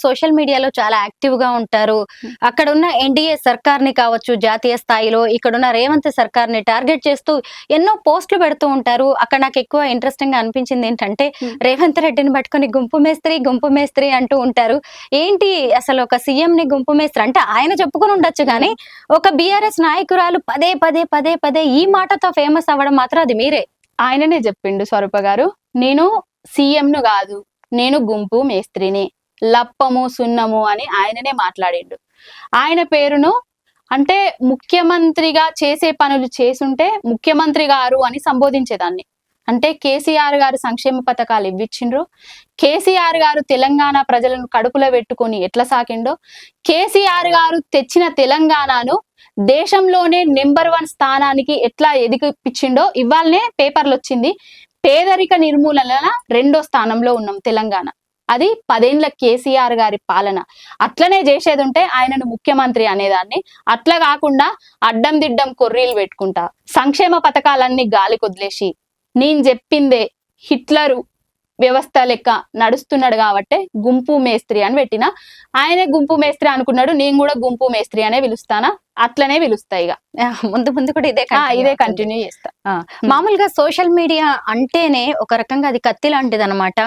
Social మీడియాలో చాలా active గా ఉంటారు. అక్కడ ఉన్న ఎన్డీఏ సర్కార్ ని కావచ్చు, జాతీయ స్థాయిలో ఇక్కడున్న రేవంత్ సర్కార్ ని టార్గెట్ చేస్తూ ఎన్నో పోస్టులు పెడుతూ ఉంటారు. అక్కడ నాకు ఎక్కువ ఇంట్రెస్టింగ్ గా అనిపించింది ఏంటంటే రేవంత్ రెడ్డిని పట్టుకొని గుంపు మేస్త్రి అంటూ ఉంటారు. ఏంటి అసలు ఒక సీఎం ని గుంపు మేస్త్రి అంటే ఆయన చెప్పుకొని ఉండొచ్చు కానీ ఒక బీఆర్ఎస్ నాయకురాలు పదే పదే పదే పదే ఈ మాటతో ఫేమస్ అవ్వడం మాత్రం అది మీరే. ఆయననే చెప్పిండు స్వరూప గారు, నేను సీఎంను కాదు, నేను గుంపు మేస్త్రిని, లప్పము సున్నము అని ఆయననే మాట్లాడిండు. ఆయన పేరును అంటే ముఖ్యమంత్రిగా చేసే పనులు చేసుంటే ముఖ్యమంత్రి గారు అని సంబోధించేదాన్ని. అంటే కేసీఆర్ గారు సంక్షేమ పథకాలు ఇవ్విచ్చిండ్రు, కేసీఆర్ గారు తెలంగాణ ప్రజలను కడుపులో పెట్టుకొని ఎట్లా సాకిండో, కేసీఆర్ గారు తెచ్చిన తెలంగాణను దేశంలోనే నెంబర్ 1 స్థానానికి ఎట్లా ఎదిగిపించిండో ఇవాళనే పేపర్లు వచ్చింది. పేదరిక నిర్మూలన 2వ స్థానంలో ఉన్నాం తెలంగాణ. అది 10 ఏళ్ల కేసీఆర్ గారి పాలన. అట్లనే చేసేది ఉంటే ఆయనను ముఖ్యమంత్రి అనేదాన్ని. అట్లా కాకుండా అడ్డం దిడ్డం కొర్రీలు పెట్టుకుంటా సంక్షేమ పథకాలన్నీ గాలి కొదిలేసి నేను చెప్పిందే హిట్లరు వ్యవస్థ లెక్క నడుస్తున్నాడు కాబట్టి గుంపు మేస్త్రి అని పెట్టిన. ఆయనే గుంపు మేస్త్రి అనుకున్నాడు, నేను కూడా గుంపు మేస్త్రి అనే పిలుస్తానా, అట్లనే పిలుస్తా. ఇక ముందు కూడా ఇదే కంటిన్యూ చేస్తా. మామూలుగా సోషల్ మీడియా అంటేనే ఒక రకంగా అది కత్తి లాంటిది అనమాట.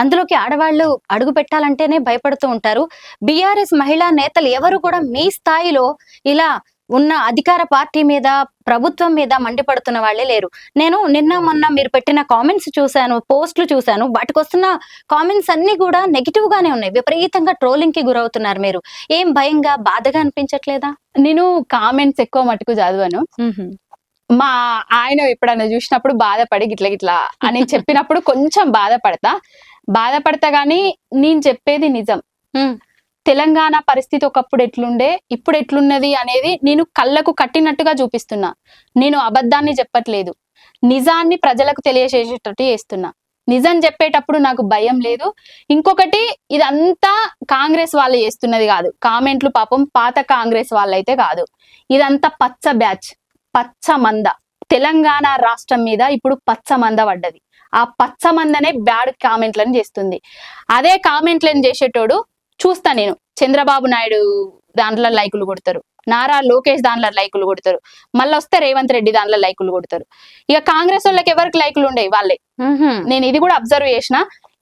అందులోకి ఆడవాళ్ళు అడుగు పెట్టాలంటేనే భయపడుతూ ఉంటారు. బీఆర్ఎస్ మహిళా నేతలు ఎవరు కూడా మీ స్థాయిలో ఇలా ఉన్న అధికార పార్టీ మీద, ప్రభుత్వం మీద మండిపడుతున్న వాళ్ళే లేరు. నేను నిన్న మొన్న మీరు పెట్టిన కామెంట్స్ చూశాను, పోస్టులు చూశాను. వాటికి వస్తున్న కామెంట్స్ అన్ని కూడా నెగిటివ్ గానే ఉన్నాయి. విపరీతంగా ట్రోలింగ్ కి గురవుతున్నారు. మీరు ఏం భయంగా, బాధగా అనిపించట్లేదా? నేను కామెంట్స్ ఎక్కువ మటుకు చదివాను. మా ఆయన ఎప్పుడన్నా చూసినప్పుడు బాధపడి గిట్ల గిట్లా అని చెప్పినప్పుడు కొంచెం బాధపడతా గానీ నేను చెప్పేది నిజం. తెలంగాణ పరిస్థితి ఒకప్పుడు ఎట్లుండే, ఇప్పుడు ఎట్లున్నది అనేది నేను కళ్ళకు కట్టినట్టుగా చూపిస్తున్నా. నేను అబద్ధాన్ని చెప్పట్లేదు, నిజాన్ని ప్రజలకు తెలియజేసేటట్టు చేస్తున్నా. నిజం చెప్పేటప్పుడు నాకు భయం లేదు. ఇంకొకటి, ఇదంతా కాంగ్రెస్ వాళ్ళు చేస్తున్నది కాదు. కామెంట్లు పాపం పాత కాంగ్రెస్ వాళ్ళైతే కాదు. ఇదంతా పచ్చ బ్యాచ్, పచ్చ మంద. తెలంగాణ రాష్ట్రం మీద ఇప్పుడు పచ్చ మంద పడ్డది. ఆ పచ్చ మందనే బ్యాడ్ కామెంట్లను చేస్తుంది. అదే కామెంట్లను చేసేటోడు చూస్తా నేను. చంద్రబాబు నాయుడు దాంట్లో లైకులు కొడతారు, నారా లోకేష్ దాంట్లో లైకులు కొడతారు, మళ్ళీ వస్తే రేవంత్ రెడ్డి దాంట్లో లైకులు కొడతారు. ఇక కాంగ్రెస్ వాళ్ళకి ఎవరికి లైకులు ఉండేవి వాళ్ళే. నేను ఇది కూడా అబ్జర్వ్ చేసిన.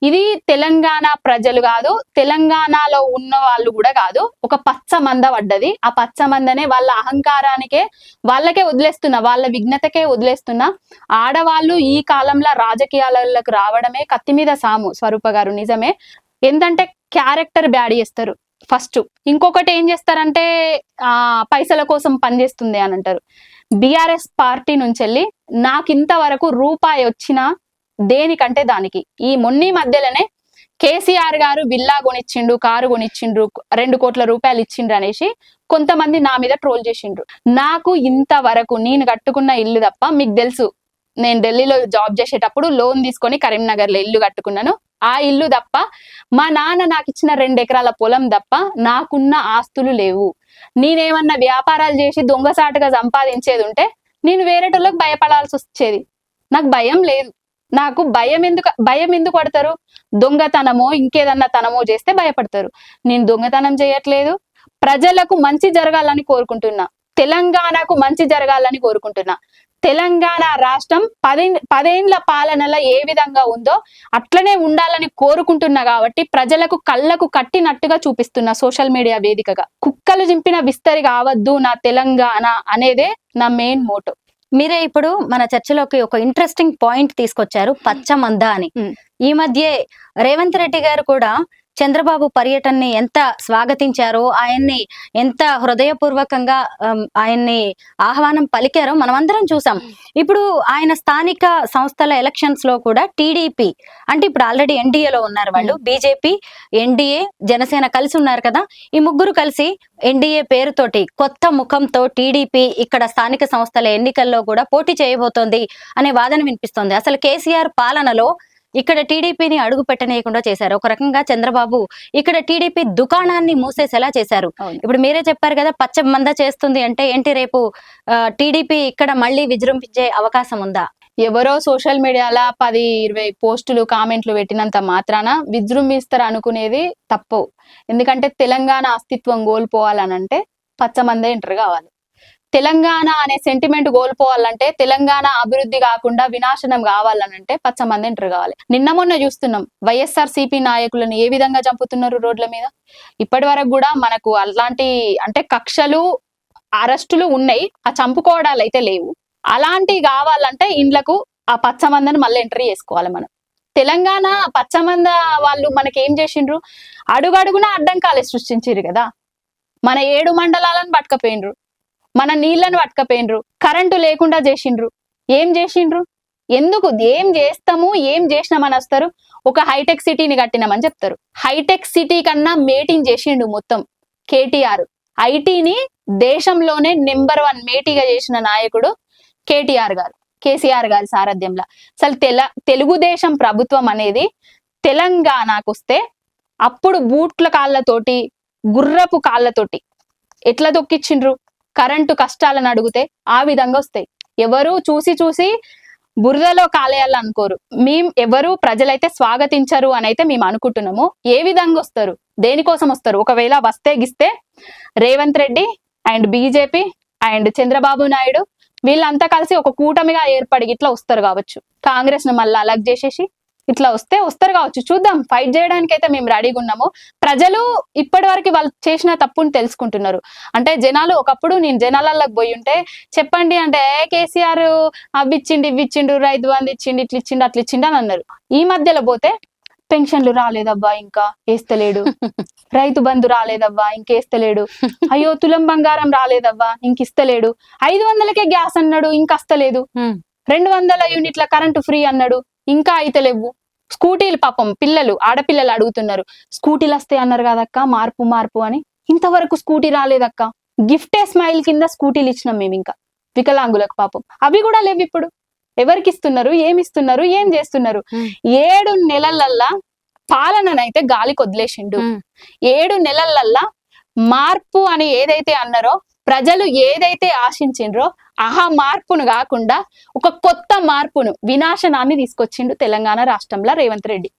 ఇది తెలంగాణ ప్రజలు కాదు, తెలంగాణలో ఉన్న వాళ్ళు కూడా కాదు, ఒక పచ్చ మంద పడ్డది. ఆ పచ్చ మందనే వాళ్ళ అహంకారానికే వాళ్ళకే వదిలేస్తున్నా, వాళ్ళ విఘ్నతకే వదిలేస్తున్నా. ఆడవాళ్ళు ఈ కాలంలో రాజకీయాలకు రావడమే కత్తి మీద సాము. స్వరూప గారు నిజమే. ఏంటంటే క్యారెక్టర్ బ్యాడ్ చేస్తారు ఫస్ట్. ఇంకొకటి ఏం చేస్తారంటే పైసల కోసం పనిచేస్తుంది అని అంటారు. బీఆర్ఎస్ పార్టీ నుంచి వెళ్ళి నాకు ఇంతవరకు రూపాయి వచ్చినా దేనికంటే దానికి. ఈ మొన్నీ మధ్యలోనే కేసీఆర్ గారు విల్లా కొనిచ్చిండు, కారు కొనిచ్చిండ్రు, 2 కోట్ల రూపాయలు ఇచ్చిండ్రు అనేసి కొంతమంది నా మీద ట్రోల్ చేసిండ్రు. నాకు ఇంతవరకు నేను కట్టుకున్న ఇల్లు తప్ప, మీకు తెలుసు నేను ఢిల్లీలో జాబ్ చేసేటప్పుడు లోన్ తీసుకొని కరీంనగర్లో ఇల్లు కట్టుకున్నాను. ఆ ఇల్లు తప్ప, మా నాన్న నాకు ఇచ్చిన 2 ఎకరాల పొలం తప్ప నాకున్న ఆస్తులు లేవు. నేనేమన్నా వ్యాపారాలు చేసి దొంగసాటుగా సంపాదించేది ఉంటే నేను వేరేటోళ్ళకి భయపడాల్సి వచ్చేది. నాకు భయం లేదు. నాకు భయం ఎందుకు పడతారు? దొంగతనమో ఇంకేదన్నా తనమో చేస్తే భయపడతారు. నేను దొంగతనం చేయట్లేదు. ప్రజలకు మంచి జరగాలని కోరుకుంటున్నా, తెలంగాణకు మంచి జరగాలని కోరుకుంటున్నా. తెలంగాణ రాష్ట్రం 10 ఏళ్ల పాలనలో ఏ విధంగా ఉందో అట్లనే ఉండాలని కోరుకుంటున్నా. కాబట్టి ప్రజలకు కళ్ళకు కట్టినట్టుగా చూపిస్తున్నా సోషల్ మీడియా వేదికగా. కుక్కలు చింపిన విస్తరి కావద్దు నా తెలంగాణ అనేదే నా మెయిన్ మోటో. మీరే ఇప్పుడు మన చర్చలోకి ఒక ఇంట్రెస్టింగ్ పాయింట్ తీసుకొచ్చారు, పచ్చ మంద అని. ఈ మధ్య రేవంత్ రెడ్డి గారు కూడా చంద్రబాబు పర్యటనని ఎంత స్వాగతించారో, ఆయన్ని ఎంత హృదయపూర్వకంగా ఆయన్ని ఆహ్వానం పలికారో మనం అందరం చూసాం. ఇప్పుడు ఆయన స్థానిక సంస్థల ఎలక్షన్స్ లో కూడా టీడీపీ అంటే ఇప్పుడు ఆల్రెడీ ఎన్డీఏలో ఉన్నారు వాళ్ళు, బీజేపీ, ఎన్డీఏ, జనసేన కలిసి ఉన్నారు కదా. ఈ ముగ్గురు కలిసి ఎన్డీఏ పేరుతోటి కొత్త ముఖంతో టీడీపీ ఇక్కడ స్థానిక సంస్థల ఎన్నికల్లో కూడా పోటీ చేయబోతోంది అనే వాదన వినిపిస్తోంది. అసలు కేసీఆర్ పాలనలో ఇక్కడ టీడీపీని అడుగు పెట్టనీయకుండా చేశారు. ఒక రకంగా చంద్రబాబు ఇక్కడ టీడీపీ దుకాణాన్ని మూసేసేలా చేశారు. ఇప్పుడు మీరే చెప్పారు కదా పచ్చ మంద చేస్తుంది అంటే ఏంటి, రేపు టీడీపీ ఇక్కడ మళ్ళీ విజృంభించే అవకాశం ఉందా? ఎవరో సోషల్ మీడియాలో 10-20 పోస్టులు కామెంట్లు పెట్టినంత మాత్రాన విజృంభిస్తారు అనుకునేది తప్పు. ఎందుకంటే తెలంగాణ అస్తిత్వం కోల్పోవాలనంటే పచ్చమందే ఎంటర్ కావాలి. తెలంగాణ అనే సెంటిమెంట్ కోల్పోవాలంటే, తెలంగాణ అభివృద్ధి కాకుండా వినాశనం కావాలనంటే పచ్చమంది ఎంటర్ కావాలి. నిన్న మొన్న చూస్తున్నాం వైఎస్ఆర్సీపీ నాయకులను ఏ విధంగా చంపుతున్నారు రోడ్ల మీద. ఇప్పటి వరకు కూడా మనకు అలాంటి అంటే కక్షలు అరెస్టులు ఉన్నాయి, ఆ చంపుకోవడాలు అయితే లేవు. అలాంటివి కావాలంటే ఇండ్లకు ఆ పచ్చమందని మళ్ళీ ఎంట్రీ చేసుకోవాలి మనం. తెలంగాణ పచ్చమంద వాళ్ళు మనకి ఏం చేసిండ్రు, అడుగడుగున అడ్డంకాలే సృష్టించారు కదా. మన 7 మండలాలను పట్టుకపోయినరు, మన నీళ్లను పట్టుకపోయినరు, కరెంటు లేకుండా చేసిండ్రు. ఏం చేసిండ్రు, ఎందుకు ఏం చేస్తాము, ఏం చేసినామని వస్తారు. ఒక హైటెక్ సిటీని కట్టినామని చెప్తారు. హైటెక్ సిటీ కన్నా మేటింగ్ చేసిండు మొత్తం కేటీఆర్. ఐటీని దేశంలోనే నెంబర్ 1 మేటిగా చేసిన నాయకుడు కేసీఆర్ గారి సారథ్యంలో. అసలు తెలుగుదేశం ప్రభుత్వం అనేది తెలంగాణకు వస్తే అప్పుడు బూట్ల కాళ్ళతోటి గుర్రపు కాళ్ళతోటి ఎట్లా దొక్కిచ్చిండ్రు. కరెంటు కష్టాలను అడిగితే ఆ విధంగా వస్తాయి. ఎవరు చూసి బురదలో కాలేయాలనుకోరు. ఎవరు ప్రజలైతే స్వాగతించరు అని అయితే మేము అనుకుంటున్నాము. ఏ విధంగా వస్తారు, దేనికోసం వస్తారు, ఒకవేళ వస్తే గిస్తే Revanth Reddy and BJP and Chandrababu Naidu వీళ్ళంతా కలిసి ఒక కూటమిగా ఏర్పడి ఇట్లా వస్తారు కావచ్చు. కాంగ్రెస్ ను మళ్ళీ అలగ్ చేసేసి ఇట్లా వస్తారు కావచ్చు. చూద్దాం, ఫైట్ చేయడానికి అయితే మేము రెడీగా ఉన్నాము. ప్రజలు ఇప్పటి వరకు వాళ్ళు చేసిన తప్పుని తెలుసుకుంటున్నారు. అంటే జనాలు ఒకప్పుడు నేను జనాలలోకి పోయి ఉంటే చెప్పండి అంటే కేసీఆర్ అవి ఇచ్చిండు ఇవి ఇచ్చిండు, రైతు బంధు ఇచ్చిండు, ఇట్లా ఇచ్చిండు అట్లా ఇచ్చిండు అని అన్నారు. ఈ మధ్యలో పోతే పెన్షన్లు రాలేదబ్బా ఇంకా వేస్తలేడు, రైతు బంధు రాలేదవ్వా ఇంకేస్తలేడు, అయ్యో తులం బంగారం రాలేదవ్వా ఇంకిస్తలేడు, 500కే గ్యాస్ అన్నాడు ఇంకస్తలేదు, 200 యూనిట్ల కరెంటు ఫ్రీ అన్నాడు ఇంకా అయితే లేవు. స్కూటీలు పాపం పిల్లలు ఆడపిల్లలు అడుగుతున్నారు, స్కూటీలు వస్తాయి అన్నారు కదక్క మార్పు అని, ఇంతవరకు స్కూటీ రాలేదక్క. గిఫ్టే స్మైల్ కింద స్కూటీలు ఇచ్చినాం మేము ఇంకా వికలాంగులకు పాపం. అవి కూడా లేవు ఇప్పుడు. ఎవరికి ఇస్తున్నారు, ఏమిస్తున్నారు, ఏం చేస్తున్నారు. 7 నెలలల్లా పాలననైతే గాలికి వదిలేసిండు. 7 నెలలల్లా మార్పు అని ఏదైతే అన్నారో, ప్రజలు ఏదైతే ఆశించిండ్రో ఆ మార్పును కాకుండా ఒక కొత్త మార్పును, వినాశనాన్ని తీసుకొచ్చిండు తెలంగాణ రాష్ట్రంలో రేవంత్ రెడ్డి.